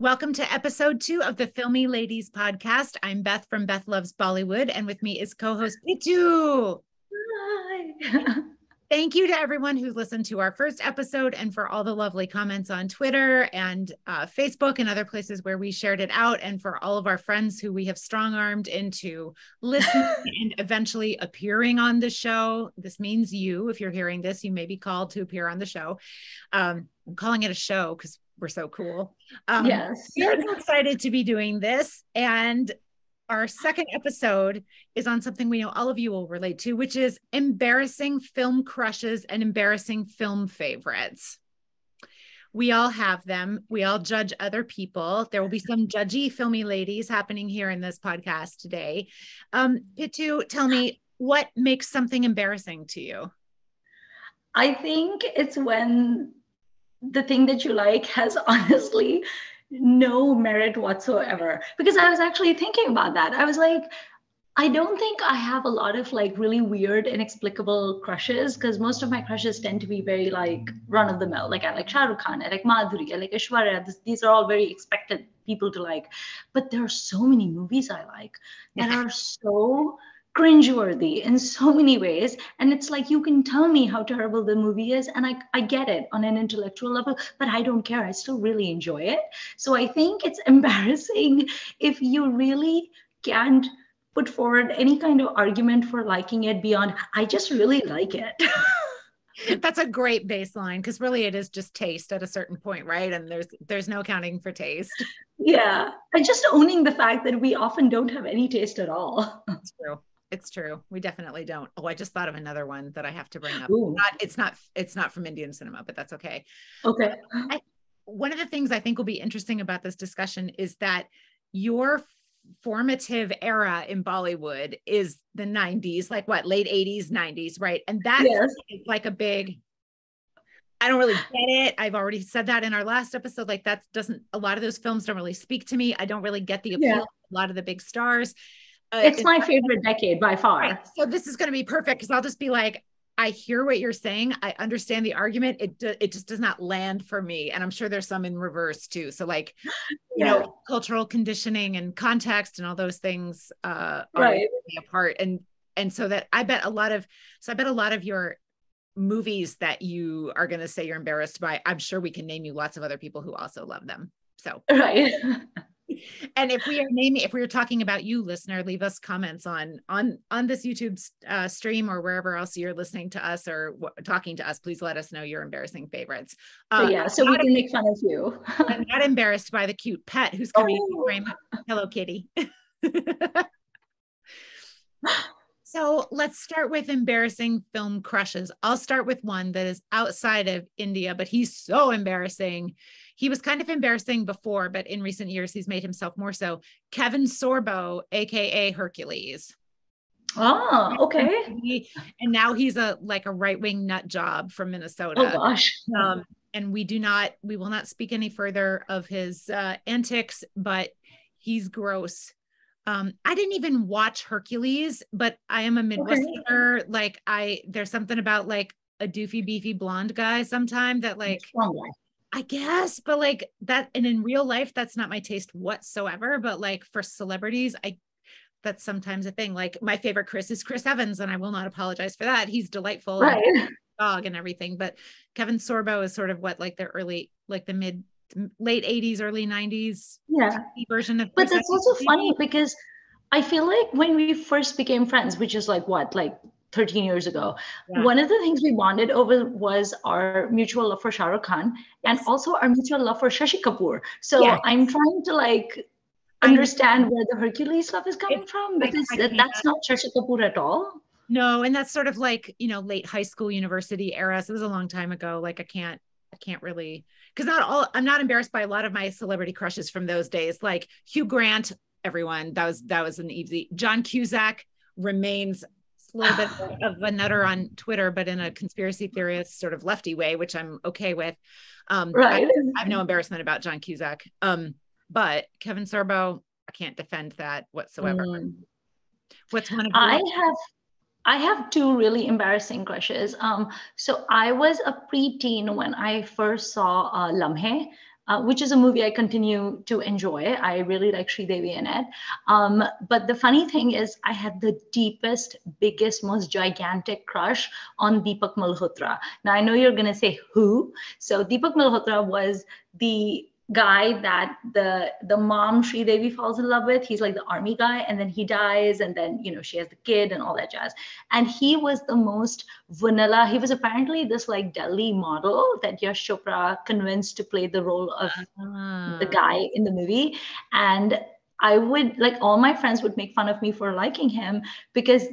Welcome to episode 2 of the Filmi Ladies podcast. I'm Beth from Beth Loves Bollywood, and with me is co-host Pitu. Hi. Thank you to everyone who listened to our first episode and for all the lovely comments on Twitter and Facebook and other places where we shared it out, and for all of our friends who we have strong-armed into listening and eventually appearing on the show. This means you, if you're hearing this, you may be called to appear on the show. I'm calling it a show because we're so cool. Yes. We're so excited to be doing this. And our second episode is on something we know all of you will relate to, which is embarrassing film crushes and embarrassing film favorites. We all have them. We all judge other people. There will be some judgy filmy ladies happening here in this podcast today. Pitu, tell me, what makes something embarrassing to you? I think it's when the thing that you like has honestly no merit whatsoever. Because I was actually thinking about that. I was like, I don't think I have a lot of like really weird, inexplicable crushes because most of my crushes tend to be very like run of the mill. Like I like Shah Rukh Khan, I like Madhuri, I like Aishwarya. These are all very expected people to like. But there are so many movies I like that are so cringeworthy in so many ways. And it's like you can tell me how terrible the movie is, and I get it on an intellectual level, but I don't care. I still really enjoy it. So I think it's embarrassing if you really can't put forward any kind of argument for liking it beyond I just really like it. That's a great baseline because really it is just taste at a certain point, right? And there's no accounting for taste. Yeah, and just owning the fact that we often don't have any taste at all. It's true. It's true. We definitely don't. Oh, I just thought of another one that I have to bring up. Ooh. It's not from Indian cinema, but that's okay. Okay. One of the things I think will be interesting about this discussion is that your formative era in Bollywood is the 90s, like what, late 80s, 90s, right? And that Yes. is like a big, I don't really get it. I've already said that in our last episode. Like that doesn't, a lot of those films don't really speak to me. I don't really get the appeal of a lot of the big stars. It's my favorite decade by far. Right. So this is going to be perfect because I'll just be like, I hear what you're saying. I understand the argument. It just does not land for me. And I'm sure there's some in reverse too. So like, you know, cultural conditioning and context and all those things are a part. And so that I bet a lot of your movies that you are going to say you're embarrassed by, I'm sure we can name you lots of other people who also love them. So right. And if we are talking about you, listener, leave us comments on this YouTube stream or wherever else you're listening to us or talking to us. Please let us know your embarrassing favorites. So we can make fun of you. I'm not embarrassed by the cute pet who's coming in frame. Hello, kitty. So let's start with embarrassing film crushes. I'll start with one that is outside of India, but he's so embarrassing. He was kind of embarrassing before, but in recent years, he's made himself more so. Kevin Sorbo, AKA Hercules. Oh, okay. And now he's a right-wing nut job from Minnesota. Oh gosh. And we will not speak any further of his antics, but he's gross. I didn't even watch Hercules, but I am a Midwesterner. Okay. Like there's something about like a doofy, beefy blonde guy sometime that like, I guess, but like that, and in real life, that's not my taste whatsoever. But like for celebrities, that's sometimes a thing. Like my favorite Chris is Chris Evans, and I will not apologize for that. He's delightful, right? And dog and everything. But Kevin Sorbo is sort of what like the late 80s, early 90s version of. But that's also funny because I feel like when we first became friends, which is like 13 years ago, one of the things we bonded over was our mutual love for Shah Rukh Khan and also our mutual love for Shashi Kapoor. So I'm trying to like understand where the Hercules love is coming from, because that's not Shashi Kapoor at all. No, and that's sort of like, you know, late high school, university era. So it was a long time ago. Like I can't really, because I'm not embarrassed by a lot of my celebrity crushes from those days. Like Hugh Grant, everyone, that was an easy. John Cusack remains a little bit of a nutter on Twitter, but in a conspiracy theorist sort of lefty way, which I'm okay with. I have no embarrassment about John Cusack. But Kevin Sorbo, I can't defend that whatsoever. What's one of I have two really embarrassing crushes. So I was a preteen when I first saw Lamhe. which is a movie I continue to enjoy. I really like Sridevi in it. But the funny thing is, I had the deepest, biggest, most gigantic crush on Deepak Malhotra. Now, I know you're going to say who. So Deepak Malhotra was the guy that the mom Sridevi falls in love with. He's like the army guy, and then he dies, and then she has the kid and all that jazz. And he was the most vanilla. He was apparently this like Delhi model that Yash Chopra convinced to play the role of the guy in the movie. And I would like all my friends would make fun of me for liking him because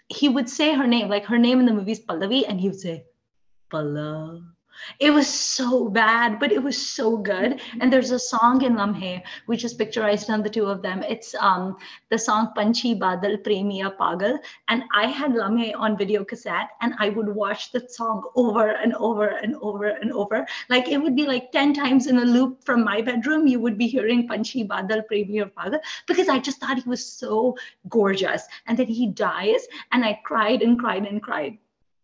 he would say her name, like her name in the movie is Pallavi, and he would say Pallav. It was so bad, but it was so good. And there's a song in Lamhe, which is picturized on the two of them. It's the song Panchi Badal Premiya Pagal. And I had Lamhe on video cassette, and I would watch that song over and over and over and over. Like it would be like 10 times in a loop from my bedroom. You would be hearing Panchi Badal Premiya Pagal because I just thought he was so gorgeous. And then he dies, and I cried and cried and cried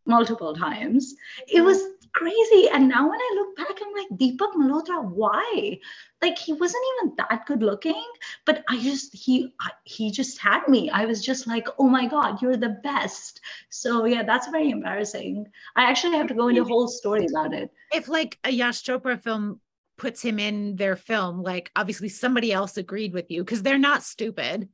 multiple times. It was crazy. And now when I look back, I'm like, Deepak Malhotra, why? Like he wasn't even that good looking, but he just had me. I was just like, oh my God, you're the best. So yeah, that's very embarrassing. I actually have to go into a whole story about it. If like a Yash Chopra film puts him in their film, like obviously somebody else agreed with you because they're not stupid.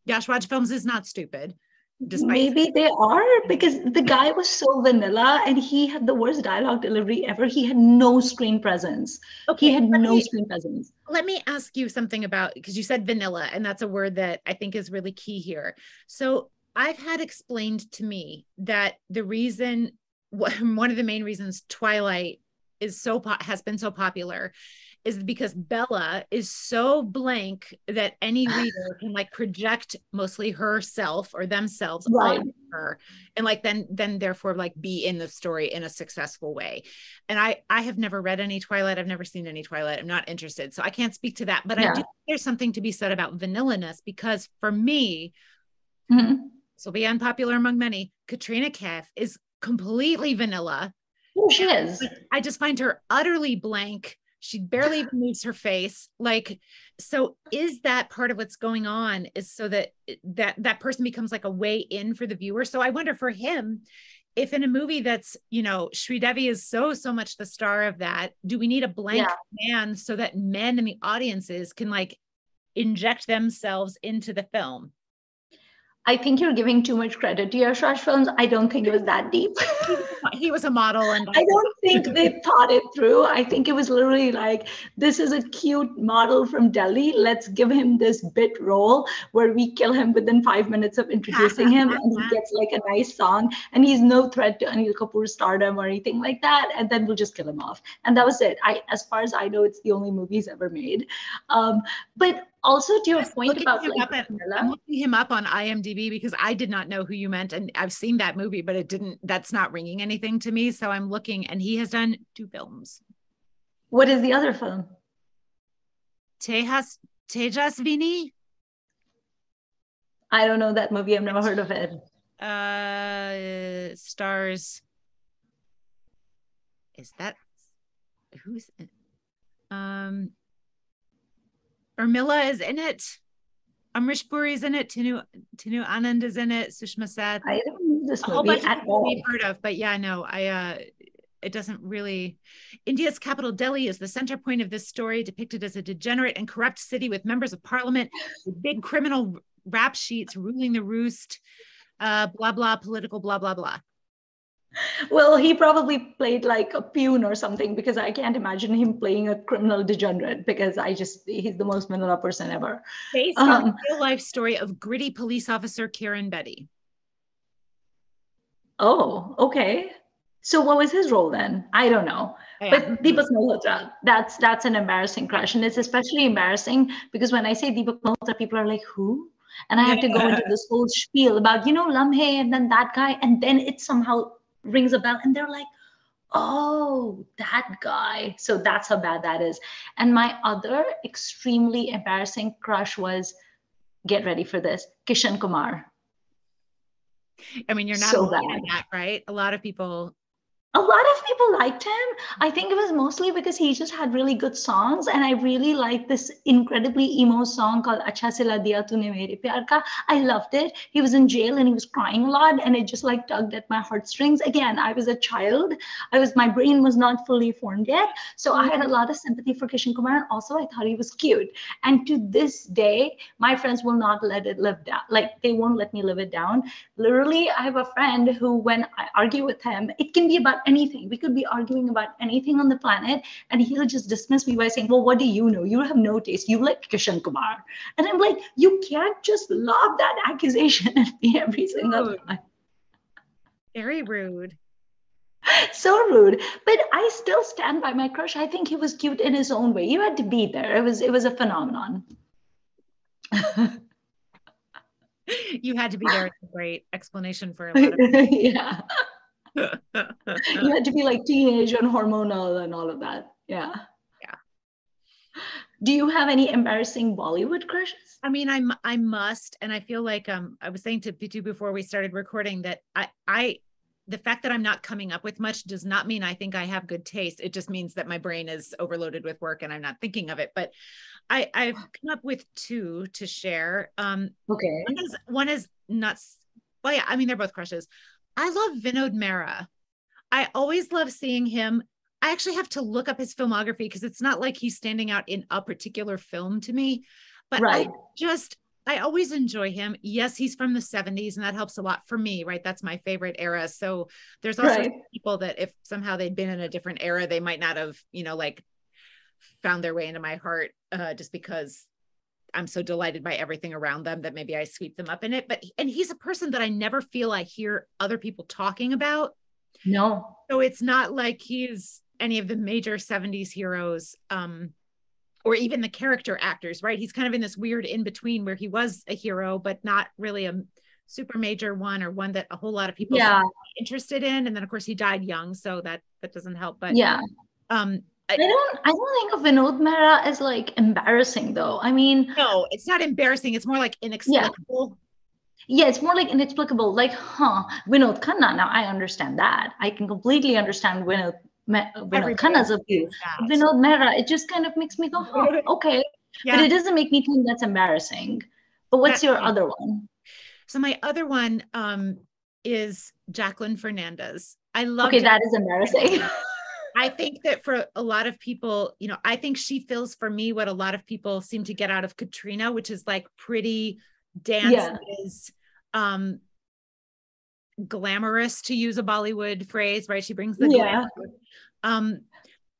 Yash Raj Films is not stupid. Maybe they are, because the guy was so vanilla and he had the worst dialogue delivery ever. He had no screen presence. Okay, he had no screen presence. Let me ask you something about, because you said vanilla, and that's a word that I think is really key here. So I've had explained to me that the reason, one of the main reasons Twilight has been so popular is because Bella is so blank that any reader can like project mostly herself or themselves on her, and like then therefore like be in the story in a successful way. And I have never read any Twilight. I've never seen any Twilight. I'm not interested, so I can't speak to that. But I do think there's something to be said about vanillaness, because for me, this will be unpopular among many, Katrina Kaif is completely vanilla. Oh, she is. I just find her utterly blank. She barely even moves her face. Like, so is that part of what's going on, is so that person becomes like a way in for the viewer? So I wonder for him, if in a movie that's, Sridevi is so much the star of that, do we need a blank man so that men in the audiences can like inject themselves into the film? I think you're giving too much credit to Yash Raj Films. I don't think it was that deep. He was a model, and I don't think they thought it through. I think it was literally like, this is a cute model from Delhi. Let's give him this bit role where we kill him within 5 minutes of introducing him, and he gets like a nice song, and he's no threat to Anil Kapoor's stardom or anything like that. And then we'll just kill him off. And that was it. As far as I know, it's the only movie he's ever made. But also to your point about like, I'm looking him up on IMDb because I did not know who you meant, and I've seen that movie, but that's not ringing anything to me. So I'm looking, and he has done 2 films. What is the other film? Tejasvini. I don't know that movie. I've never heard of it. Stars. Is that who's in? Urmila is in it. Amrish Puri is in it. Tinu Anand is in it. Sushma Seth. I don't know this movie at all. We've heard of, but yeah, no, it doesn't really. India's capital, Delhi, is the center point of this story, depicted as a degenerate and corrupt city with members of parliament with big criminal rap sheets ruling the roost. Blah blah, political blah blah blah. Well, he probably played like a peon or something, because I can't imagine him playing a criminal degenerate, because he's the most vanilla person ever. Based on the real life story of gritty police officer Kiran Bedi. Oh, okay. So what was his role then? I don't know. But Deepak Malhotra, that's an embarrassing crush. And it's especially embarrassing because when I say Deepak Malhotra, people are like, who? And I have to go into this whole spiel about, Lamhe and then that guy. And then it somehow rings a bell and they're like, oh, that guy. So that's how bad that is. And my other extremely embarrassing crush was, get ready for this, Kishan Kumar. I mean, you're not so bad at that, right? A lot of people A lot of people liked him. I think it was mostly because he just had really good songs. And I really liked this incredibly emo song called Acha Sila Diya Tune Mere Pyar Ka. I loved it. He was in jail and he was crying a lot. And it just like tugged at my heartstrings. Again, I was a child. My brain was not fully formed yet. So I had a lot of sympathy for Kishan Kumar. And also I thought he was cute. And to this day, my friends will not let it live down. Like they won't let me live it down. Literally, I have a friend who, when I argue with him, it can be about anything. We could be arguing about anything on the planet, and he'll just dismiss me by saying, well, what do you know? You have no taste. You like Kishan Kumar. And I'm like, you can't just lob that accusation at me every single time. Very rude. So rude. But I still stand by my crush. I think he was cute in his own way. You had to be there. It was a phenomenon. You had to be there. It's a great explanation for a lot of yeah. You had to be like teenage and hormonal and all of that. Yeah. Yeah. Do you have any embarrassing Bollywood crushes? I mean, I must, and I feel like I was saying to Pitu before we started recording that I the fact that I'm not coming up with much does not mean I think I have good taste. It just means that my brain is overloaded with work and I'm not thinking of it. But I've come up with two to share. Okay. One is nuts. Well, yeah, I mean, they're both crushes. I love Vinod Mehra. I always love seeing him. I actually have to look up his filmography because it's not like he's standing out in a particular film to me, but right. I always enjoy him. Yes, he's from the 70s and that helps a lot for me, right? That's my favorite era. So there's also people that if somehow they'd been in a different era, they might not have, like found their way into my heart just because I'm so delighted by everything around them that maybe I sweep them up in it. And he's a person that I never feel I hear other people talking about. No. So it's not like he's any of the major 70s heroes, or even the character actors, right? He's kind of in this weird in between where he was a hero, but not really a super major one or one that a whole lot of people are interested in. And then of course he died young, so that doesn't help. But yeah, I don't think of Vinod Mehra as like embarrassing though. I mean, no, it's not embarrassing. It's more like inexplicable. Yeah, it's more like inexplicable. Like, Vinod Khanna. Now I understand that. I can completely understand Vinod Khanna's appeal. Vinod Mehra, it just kind of makes me go, okay. Yeah. But it doesn't make me think that's embarrassing. But what's your other one? So my other one is Jacqueline Fernandez. I love. Okay, that is embarrassing. I think that for a lot of people, I think she feels for me what a lot of people seem to get out of Katrina, which is like pretty dances, glamorous, to use a Bollywood phrase, right? She brings the glamour.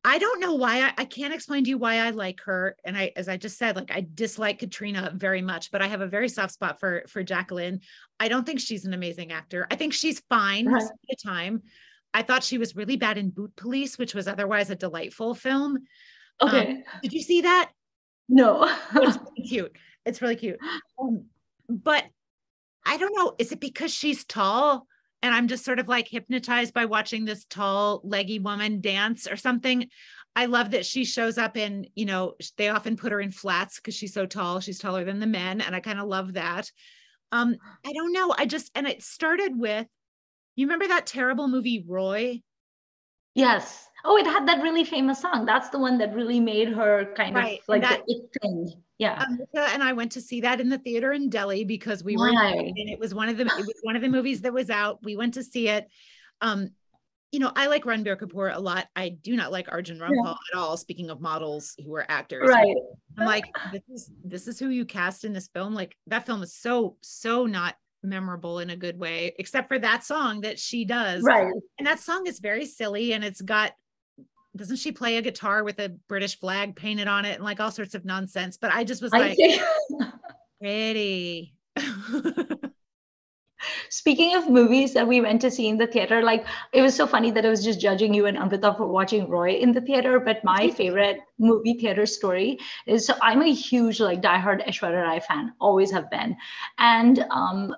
I don't know why. I can't explain to you why I like her. And as I just said, like I dislike Katrina very much, but I have a very soft spot for Jacqueline. I don't think she's an amazing actor. I think she's fine most of the time. I thought she was really bad in Boot Police, which was otherwise a delightful film. Okay. Did you see that? No. It's really cute. It's really cute. But I don't know. Is it because she's tall and I'm just sort of like hypnotized by watching this tall, leggy woman dance or something? I love that she shows up in, they often put her in flats because she's so tall. She's taller than the men. And I kind of love that. I don't know. And it started with, you remember that terrible movie, Roy? Yes. Oh, it had that really famous song. That's the one that really made her kind of like the it thing. Yeah. And I went to see that in the theater in Delhi because we were and it was one of the movies that was out. We went to see it. I like Ranbir Kapoor a lot. I do not like Arjun Rampal at all. Speaking of models who are actors, right? I'm like, this is who you cast in this film. Like that film is so not memorable in a good way, except for that song that she does. Right. And that song is very silly, and doesn't she play a guitar with a British flag painted on it and like all sorts of nonsense? But I just was like, pretty. Speaking of movies that we went to see in the theater, like it was so funny that I was just judging you and Amrita for watching Roy in the theater. But my favorite movie theater story is, so I'm a huge like diehard Aishwarya Rai fan, always have been. And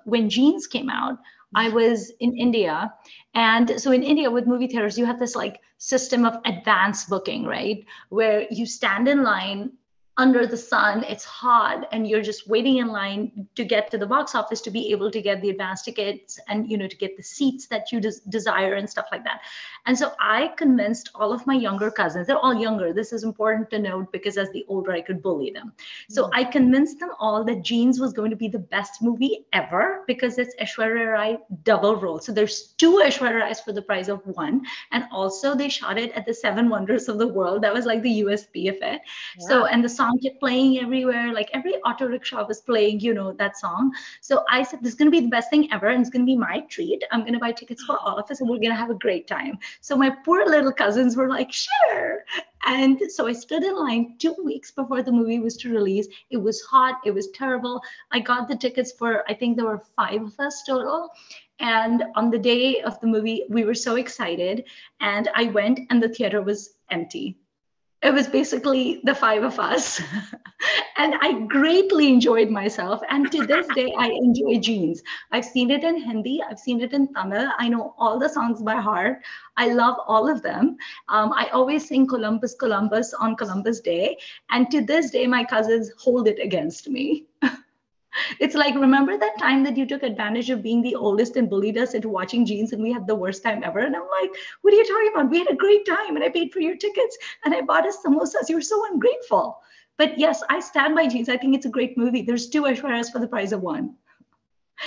when Jeans came out, I was in India. And so in India with movie theaters, you have this like system of advance booking, right? Where you stand in line under the sun, it's hot, and you're just waiting in line to get to the box office to be able to get the advance tickets and, to get the seats that you desire and stuff like that. And so I convinced all of my younger cousins, they're all younger. This is important to note because as the older, I could bully them. So I convinced them all that Jeans was going to be the best movie ever because it's Aishwarya Rai double role. So there's two Aishwarya Rais for the price of one. And also they shot it at the Seven Wonders of the World. That was like the USP of it. Yeah. So, and the song kept playing everywhere. Like every auto rickshaw was playing, that song. So I said, this is going to be the best thing ever. And it's going to be my treat. I'm going to buy tickets for all of us and we're going to have a great time. So my poor little cousins were like, sure. And so I stood in line 2 weeks before the movie was to release. It was hot. It was terrible. I got the tickets for, I think there were 5 of us total. And on the day of the movie, we were so excited. And I went and the theater was empty. It was basically the 5 of us. And I greatly enjoyed myself. And to this day, I enjoy Jeans. I've seen it in Hindi. I've seen it in Tamil. I know all the songs by heart. I love all of them. I always sing Columbus, Columbus on Columbus Day. And to this day, my cousins hold it against me. It's like, remember that time that you took advantage of being the oldest and bullied us into watching Jeans and we had the worst time ever? And I'm like, what are you talking about? We had a great time and I paid for your tickets and I bought us samosas. You were so ungrateful. But yes, I stand by Jeans. I think it's a great movie. There's 2 Aishwaryas for the price of 1.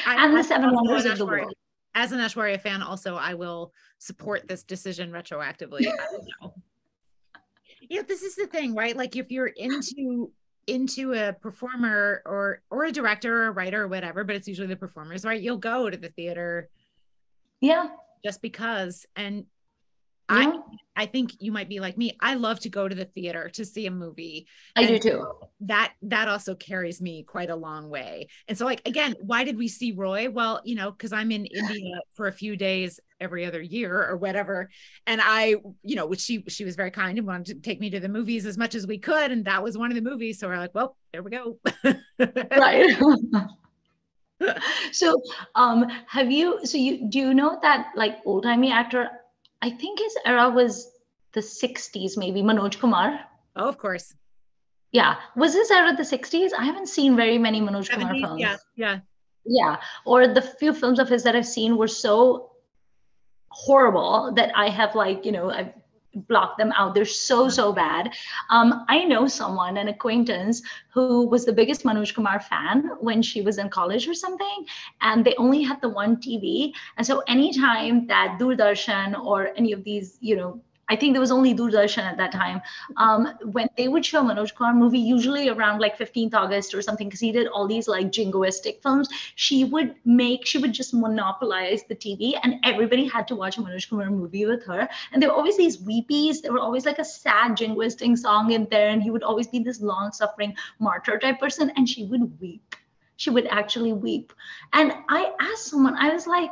And the 7 Wonders of the World. As an Aishwarya fan, also, I will support this decision retroactively. I don't know. Yeah, this is the thing, right? Like if you're into a performer or a director or a writer or whatever, but it's usually the performers, right? You'll go to the theater. Yeah. Just because. And yeah. I think you might be like me. I love to go to the theater to see a movie. I do too. That also carries me quite a long way. And so like, again, why did we see Roy? Well, because I'm in India for a few days every other year or whatever. And I, which she was very kind and wanted to take me to the movies as much as we could. And that was one of the movies. So we're like, well, there we go. Right. So do you know that like old-timey actor, I think his era was the 60s, maybe, Manoj Kumar? Oh, of course. Yeah. Was his era the 60s? I haven't seen very many Manoj Kumar films. Yeah. Yeah. Or the few films of his that I've seen were so horrible that I have I've blocked them out. They're so bad. I know someone, an acquaintance, who was the biggest Manoj Kumar fan when she was in college or something, and they only had the one TV. And so anytime that Doordarshan or any of these, I think there was only Doordarshan at that time, when they would show Manoj Kumar movie, usually around like 15th August or something, because he did all these like jingoistic films, she would just monopolize the TV and everybody had to watch a Manoj Kumar movie with her. And there were always these weepies. There were always like a sad jingoistic song in there. And he would always be this long-suffering martyr type person. And she would weep. She would actually weep. And I asked someone, I was like,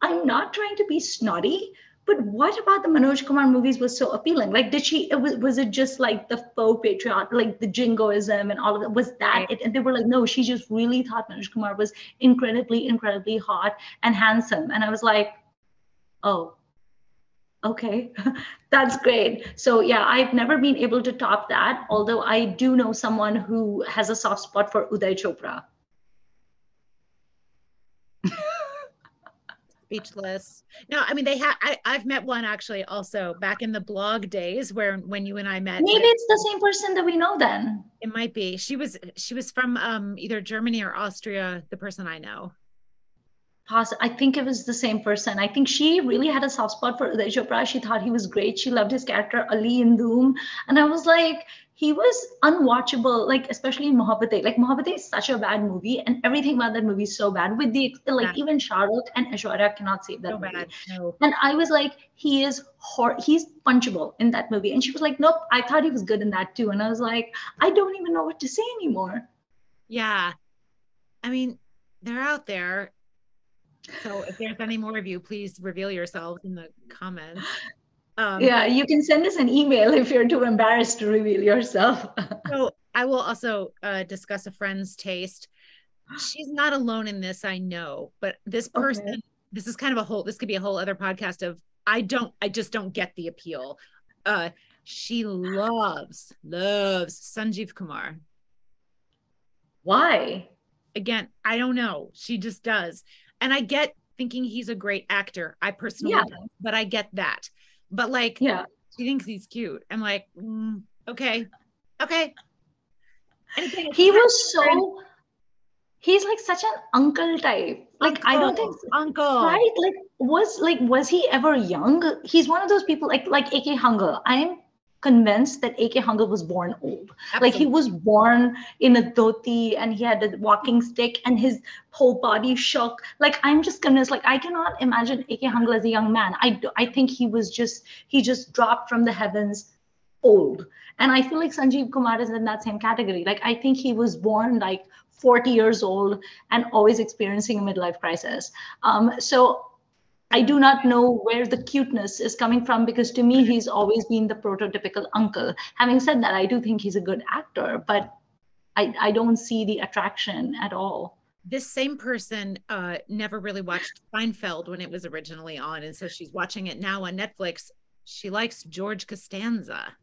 I'm not trying to be snotty, but what about the Manoj Kumar movies was so appealing? Like, was it just like the faux patriot, like the jingoism and all of that? Was that it? And they were like, no, she just really thought Manoj Kumar was incredibly, incredibly hot and handsome. And I was like, oh, okay, that's great. So yeah, I've never been able to top that. Although I do know someone who has a soft spot for Uday Chopra. Speechless. No, I mean I've met one actually also back in the blog days when you and I met. Maybe it's the same person that we know then. It might be. She was from either Germany or Austria, the person I know. I think it was the same person. I think she really had a soft spot for Uday Chopra. She thought he was great. She loved his character Ali in Doom. And I was like, he was unwatchable, like especially in Mohabbatein. Like Mohabbatein is such a bad movie, and everything about that movie is so bad. With the even Shah Rukh and Aishwarya cannot save that movie. No. And I was like, he's punchable in that movie. And she was like, nope, I thought he was good in that too. And I was like, I don't even know what to say anymore. Yeah, I mean, they're out there. So if there's any more of you, please reveal yourselves in the comments. Yeah, you can send us an email if you're too embarrassed to reveal yourself. So I will also discuss a friend's taste. She's not alone in this, I know, but this person, this is kind of this could be a whole other podcast of, I just don't get the appeal. She loves Sanjeev Kumar. Why? Again, I don't know. She just does. And I get thinking he's a great actor. I personally Yeah, don't, but I get that. But like, yeah. she thinks he's cute. I'm like, okay, okay. And again, it's He kind was so, he's like such an uncle type. of Like I don't think, uncle. right? Was he ever young? He's one of those people like AK Hunger. I am convinced that AK Hunger was born old. Like he Absolutely. was born in a dhoti and he had a walking stick and his whole body shook. Like I'm just convinced. Like I cannot imagine AK Hunger as a young man. I think he just dropped from the heavens old. And I feel like Sanjeev Kumar is in that same category. Like I think he was born like 40 years old and always experiencing a midlife crisis. So I do not know where the cuteness is coming from because to me, he's always been the prototypical uncle. Having said that, I do think he's a good actor, but I don't see the attraction at all. This same person never really watched Seinfeld when it was originally on. And so she's watching it now on Netflix. She likes George Costanza.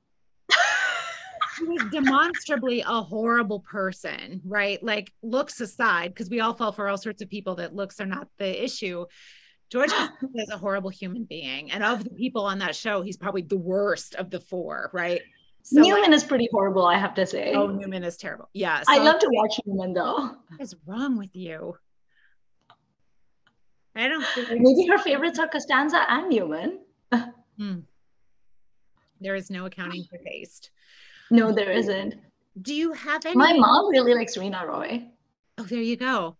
He was demonstrably a horrible person, right? Like looks aside, because we all fall for all sorts of people that looks are not the issue. George Costanza is a horrible human being. And of the people on that show, he's probably the worst of the four, right? So like, Newman is pretty horrible, I have to oh, say. Newman is terrible. Yeah. I So love to watch Newman though. what is wrong with you? I don't think Maybe her favorites are Costanza and Newman. there is no accounting for taste. No, there isn't. Do you have My any? mom really likes Reena Roy. Oh, there you go.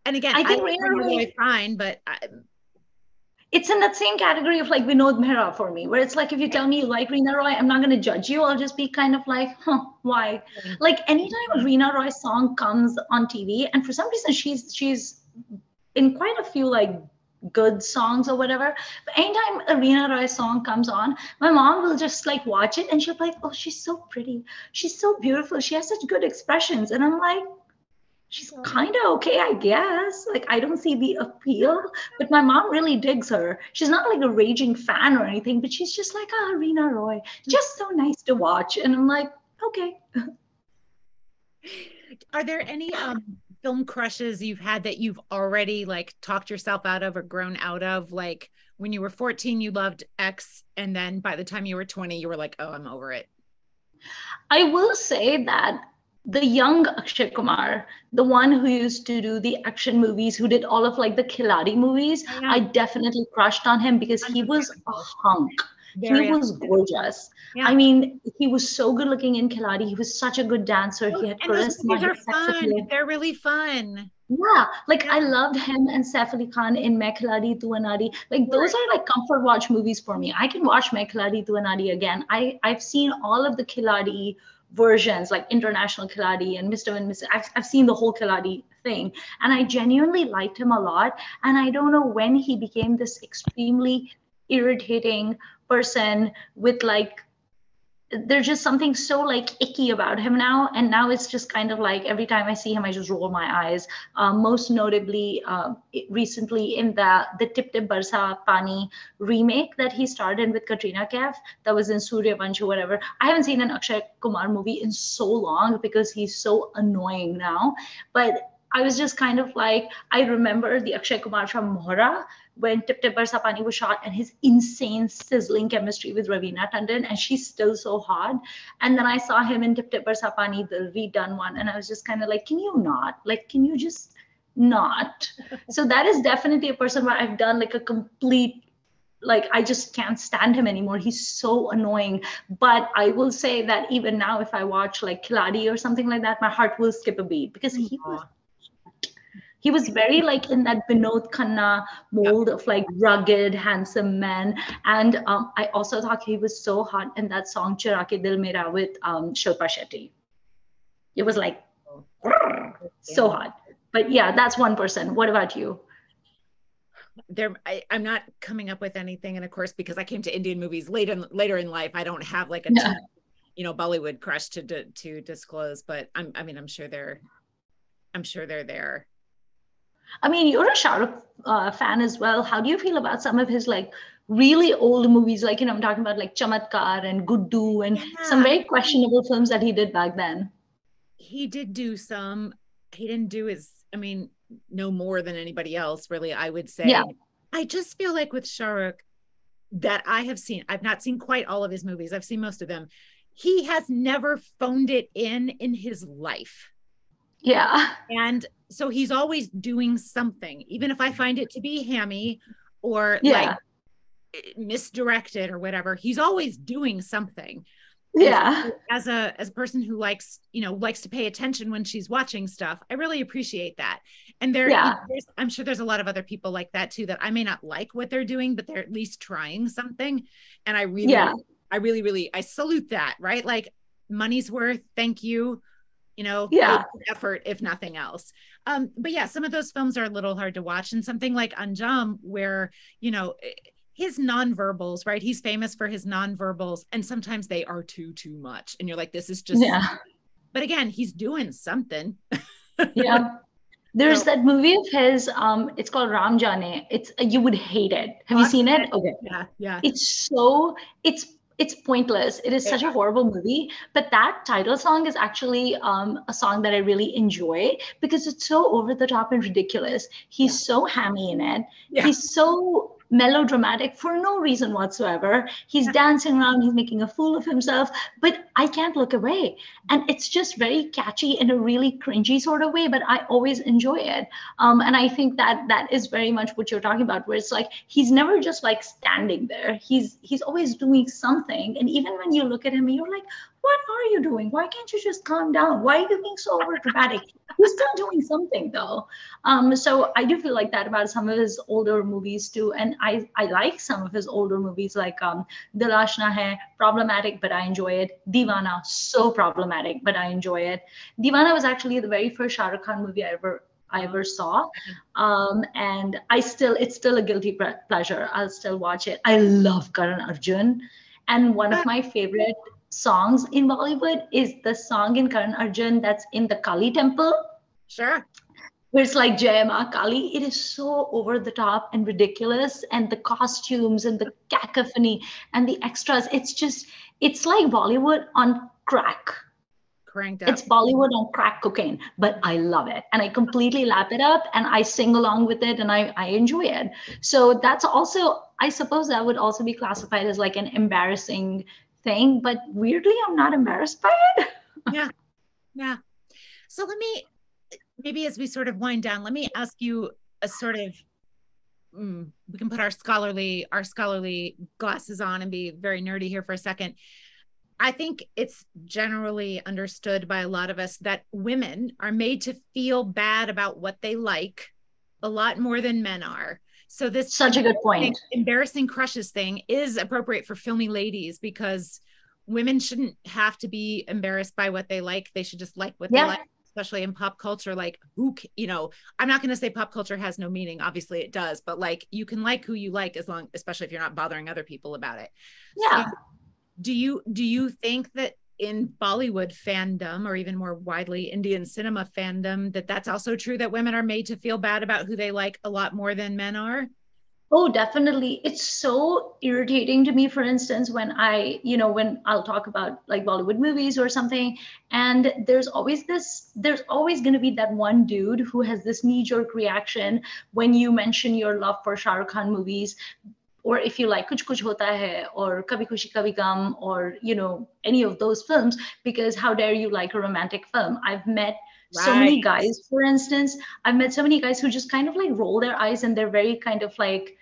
And again, I I think like Reena Rena Roy, Roy fine, but it's in that same category of like Vinod Mehra for me, where it's like if you tell me you like Reena Roy, I'm not going to judge you. I'll just be kind of like, huh, why? Like anytime a Reena Roy song comes on TV, and for some reason she's in quite a few like good songs or whatever. But anytime a Reena Roy song comes on, my mom will just like watch it and she'll be like, oh, she's so pretty. She's so beautiful. She has such good expressions. And I'm like, she's kind of okay, I guess. Like, I don't see the appeal, but my mom really digs her. She's not like a raging fan or anything, but she's just like, ah, Reena Roy, just so nice to watch. And I'm like, okay. are there any film crushes you've had that you've already like talked yourself out of or grown out of? Like when you were 14, you loved X, and then by the time you were 20, you were like, oh, I'm over it. I will say that the young Akshay Kumar, the one who used to do the action movies, who did all of like the Khiladi movies, Yeah, I definitely crushed on him because he was a understandable. hunk. He Very was gorgeous. yeah. I mean, he was so good looking in Khiladi. He was such a good dancer. He had And those charisma. movies He are had sex fun. appeal. They're really fun. Yeah, like Yeah, I loved him and Saif Ali Khan in Main Khiladi Tu Anadi. Like those right. are like comfort watch movies for me. I can watch Main Khiladi Tu Anadi again. I've seen all of the Khiladi versions, like International Khiladi and Mr. and Mrs. I've seen the whole Khiladi thing, and I genuinely liked him a lot. And I don't know when he became this extremely irritating person with like there's just something so like icky about him now, and now it's just kind of like every time I see him I just roll my eyes. Most notably recently in the Tip Tip Barsa Pani remake that he starred in with Katrina Kaif, that was in Surya Vansh or whatever. I haven't seen an Akshay Kumar movie in so long because he's so annoying now, but I was just kind of like, I remember the Akshay Kumar from Mohra when Tip Tip Barsa Pani was shot, and his insane sizzling chemistry with Raveena Tandon, and she's still so hot. And then I saw him in Tip Tip Barsa Pani, the redone one, and I was just kind of like, can you not? Like, can you just not? So that is definitely a person where I've done like a complete like I just can't stand him anymore. He's so annoying. But I will say that even now, if I watch like Khiladi or something like that, my heart will skip a beat because he was very like in that Binod Khanna Yeah. mold of like rugged, handsome man. And I also thought he was so hot in that song Chura Ke Dil Mera with Shilpa Shetty. It was like so hot. But yeah, that's one person. What about you? I'm not coming up with anything, and of course, because I came to Indian movies later in life, I don't have like a Yeah. Bollywood crush to disclose. But I mean, I'm sure they're there. I mean, you're a Shah Rukh fan as well. How do you feel about some of his like really old movies, like, I'm talking about like Chamatkar and Guddu and some Yeah, very questionable films that he did back then. he did do some. He didn't do his, I mean, no more than anybody else, really, I would Yeah, say. I just feel like with Shah Rukh that I have seen, I've not seen quite all of his movies. I've seen most of them. He has never phoned it in his life. yeah, And so he's always doing something, even if I find it to be hammy or like yeah, misdirected or whatever, he's always doing something. And yeah, so as a person who likes, likes to pay attention when she's watching stuff, I really appreciate that. And yeah, I'm sure there's a lot of other people like that too, that I may not like what they're doing, but they're at least trying something. And yeah, I salute that, right? Like, money's worth, thank you. yeah. It's an effort, if nothing else. But yeah, some of those films are a little hard to watch. And something like Anjam, where, his nonverbals, right? He's famous for his nonverbals, and sometimes they are too much. And you're like, this is just, Yeah. but again, he's doing something. Yeah. There's So, that movie of his, it's called Ram Jane. It's you would hate it. Have oh, you I've seen seen it? it. Okay. Yeah, yeah. It's so it's pointless. It is Yeah. such a horrible movie. But that title song is actually a song that I really enjoy because it's so over the top and ridiculous. Yeah. He's so hammy in it. Yeah. He's so melodramatic for no reason whatsoever. He's dancing around, he's making a fool of himself, but I can't look away. And it's just very catchy in a really cringy sort of way, but I always enjoy it. And I think that that is very much what you're talking about, where it's like he's never just like standing there. He's always doing something. And even when you look at him, you're like, what are you doing? Why can't you just calm down? Why are you being so over dramatic? He's still doing something though. So I do feel like that about some of his older movies too. And I like some of his older movies like Dil Ashna Hai, problematic, but I enjoy it. Deewana, so problematic, but I enjoy it. Deewana was actually the very first Shah Rukh Khan movie I ever saw. And it's still a guilty pleasure. I'll still watch it. I love Karan Arjun. And one of my favorite songs in Bollywood is the song in Karan Arjun that's in the Kali temple, Sure. where it's like Jai Ma Kali. It is so over the top and ridiculous. And the costumes and the cacophony and the extras. It's like Bollywood on crack. Cranked It's up. Bollywood on crack cocaine, but I love it. And I completely lap it up and I sing along with it and I enjoy it. So that's also, I suppose that would also be classified as like an embarrassing thing, but weirdly, I'm not embarrassed by it. Yeah. Yeah. So maybe as we sort of wind down, let me ask you a sort of, we can put our scholarly glasses on and be very nerdy here for a second. I think it's generally understood by a lot of us that women are made to feel bad about what they like a lot more than men are. So this Such a good point. embarrassing crushes thing is appropriate for filmy ladies, because women shouldn't have to be embarrassed by what they like. They should just like what they Yeah. like, especially in pop culture. Like, I'm not going to say pop culture has no meaning. Obviously it does, but like, you can like who you like, especially if you're not bothering other people about it. So Yeah. do you think that in Bollywood fandom, or even more widely Indian cinema fandom, that's also true, that women are made to feel bad about who they like a lot more than men are? Oh, definitely. It's so irritating to me, for instance, when I'll talk about like Bollywood movies or something, and there's always going to be that one dude who has this knee-jerk reaction when you mention your love for Shah Rukh Khan movies, or if you like Kuch Kuch Hota Hai or Kabhi Khushi Kabhi Gum, or any of those films, because how dare you like a romantic film? I've met so Right. many guys, for instance, I've met so many guys who just kind of like roll their eyes and they're very kind of like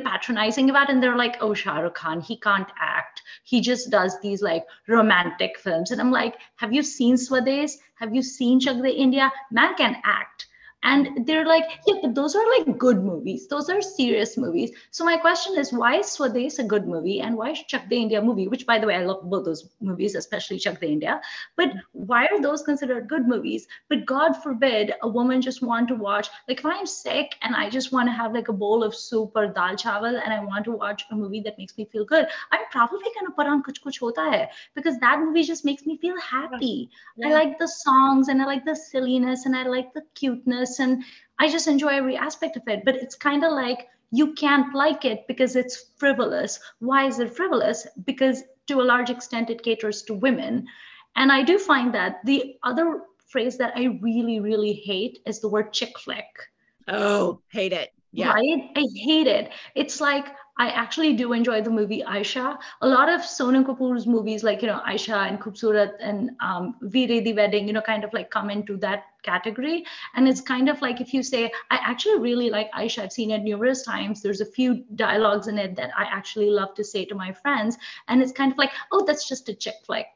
patronizing about it, and they're like, oh, Shah Rukh Khan, he can't act. He just does these like romantic films. And I'm like, have you seen Swades? Have you seen Chak De India? Man can act. And they're like, yeah, but those are like good movies. Those are serious movies. So my question is, why is Swades a good movie? And why is Chak De India movie, which by the way, I love both those movies, especially Chak De India. But why are those considered good movies? But God forbid a woman just want to watch, like if I'm sick and I just want to have like a bowl of soup or dal chawal and I want to watch a movie that makes me feel good, I'm probably going to put on Kuch Kuch Hota Hai, because that movie just makes me feel happy. I like the songs and I like the silliness and I like the cuteness and I just enjoy every aspect of it. But it's kind of like you can't like it because it's frivolous. Why is it frivolous? Because to a large extent, it caters to women. And I do find that the other phrase that I really, really hate is the word chick flick. Oh, hate it. Yeah. Right? I hate it. It's like I actually do enjoy the movie Aisha. A lot of Sonam Kapoor's movies, like Aisha and Khubsurat and Veere the Wedding, kind of like come into that category. And it's kind of like if you say, I actually really like Aisha. I've seen it numerous times. There's a few dialogues in it that I actually love to say to my friends, and it's kind of like, oh, that's just a chick flick.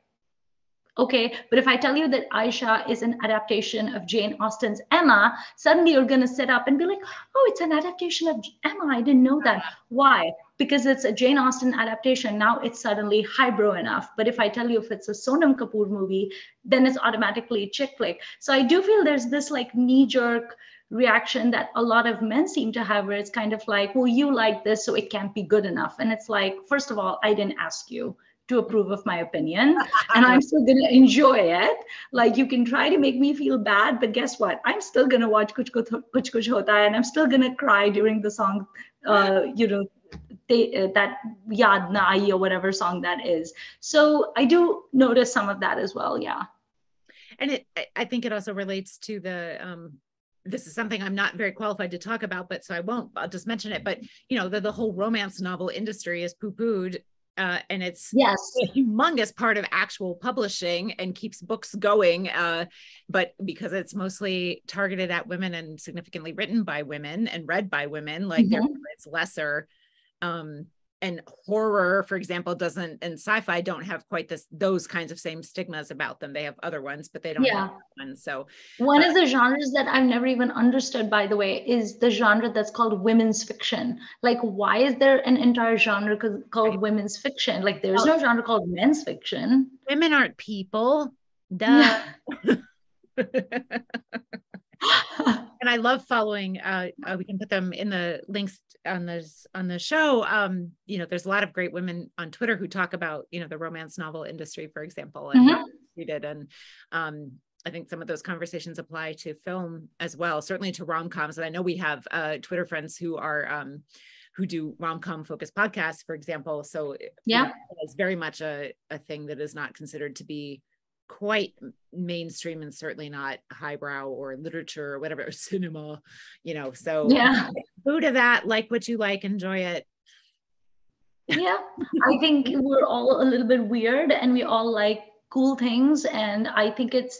Okay, but if I tell you that Aisha is an adaptation of Jane Austen's Emma, suddenly you're going to sit up and be like, oh, it's an adaptation of Emma. I didn't know that. Why? Because it's a Jane Austen adaptation. Now it's suddenly highbrow enough. But if I tell you if it's a Sonam Kapoor movie, then it's automatically chick flick. So I do feel there's this like knee-jerk reaction that a lot of men seem to have, where it's kind of like, well, you like this, so it can't be good enough. And it's like, first of all, I didn't ask you to approve of my opinion, and I'm still going to enjoy it. Like, you can try to make me feel bad, but guess what? I'm still going to watch Kuch Kuch Hota Hai, and I'm still going to cry during the song, that Yaad Na Aayi or whatever song that is. So I do notice some of that as well. Yeah. And I think it also relates to this is something I'm not very qualified to talk about, but so I'll just mention it. But, the whole romance novel industry is poo-pooed. And it's a humongous part of actual publishing and keeps books going. But because it's mostly targeted at women and significantly written by women and read by women, like it's lesser. And horror, for example, and sci-fi don't have quite those kinds of same stigmas about them. They have other ones, but they don't have one. So one of the genres that I've never even understood, by the way, is the genre that's called women's fiction. Like, why is there an entire genre called women's fiction? Like, there's no genre called men's fiction. Women aren't people. Duh. And I love following, we can put them in the links on the show. There's a lot of great women on Twitter who talk about, the romance novel industry, for example, and read it. And I think some of those conversations apply to film as well, certainly to rom-coms. And I know we have Twitter friends who are who do rom-com focused podcasts, for example. So it's very much a thing that is not considered to be quite mainstream, and certainly not highbrow or literature or whatever, or cinema, so who to that, like what you like, enjoy it. I think we're all a little bit weird, and we all like cool things, and I think it's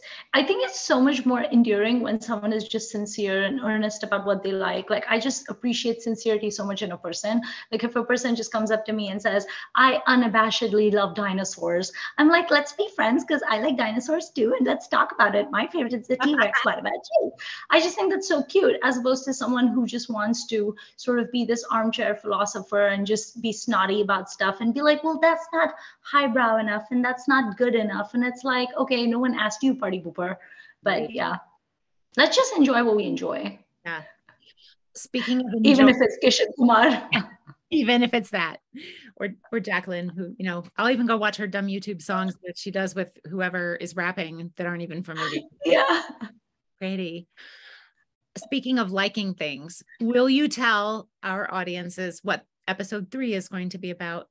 so much more enduring when someone is just sincere and earnest about what they like. Like, I just appreciate sincerity so much in a person. Like, if a person just comes up to me and says, I unabashedly love dinosaurs, I'm like, let's be friends, because I like dinosaurs too, and let's talk about it. My favorite is the T-Rex. What about you? I just think that's so cute, as opposed to someone who just wants to sort of be this armchair philosopher and just be snotty about stuff and be like, well, that's not highbrow enough, and that's not good enough. And it's like, okay, no one asked you, party pooper. But let's just enjoy what we enjoy. Yeah. Speaking of even if it's Kishan Kumar. Even if it's that, or Jacqueline, who, I'll even go watch her dumb YouTube songs that she does with whoever is rapping that aren't even from movies. Yeah. Pretty. Speaking of liking things, will you tell our audiences what episode 3 is going to be about?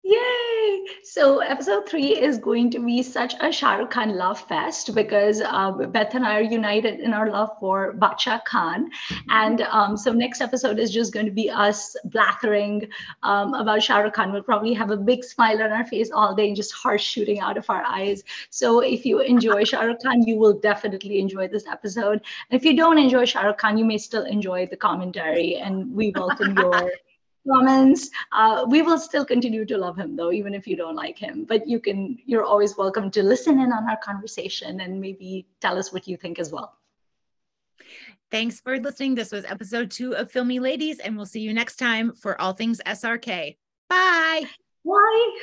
Yay! So episode 3 is going to be such a Shah Rukh Khan love fest, because Beth and I are united in our love for Bacha Khan. And so next episode is just going to be us blathering about Shah Rukh Khan. We'll probably have a big smile on our face all day and just heart shooting out of our eyes. So if you enjoy Shah Rukh Khan, you will definitely enjoy this episode. And if you don't enjoy Shah Rukh Khan, you may still enjoy the commentary, and we welcome your comments. We will still continue to love him, though, even if you don't like him. But you're always welcome to listen in on our conversation and maybe tell us what you think as well. Thanks for listening. This was episode 2 of Filmi Ladies, and we'll see you next time for all things SRK. Bye. Bye.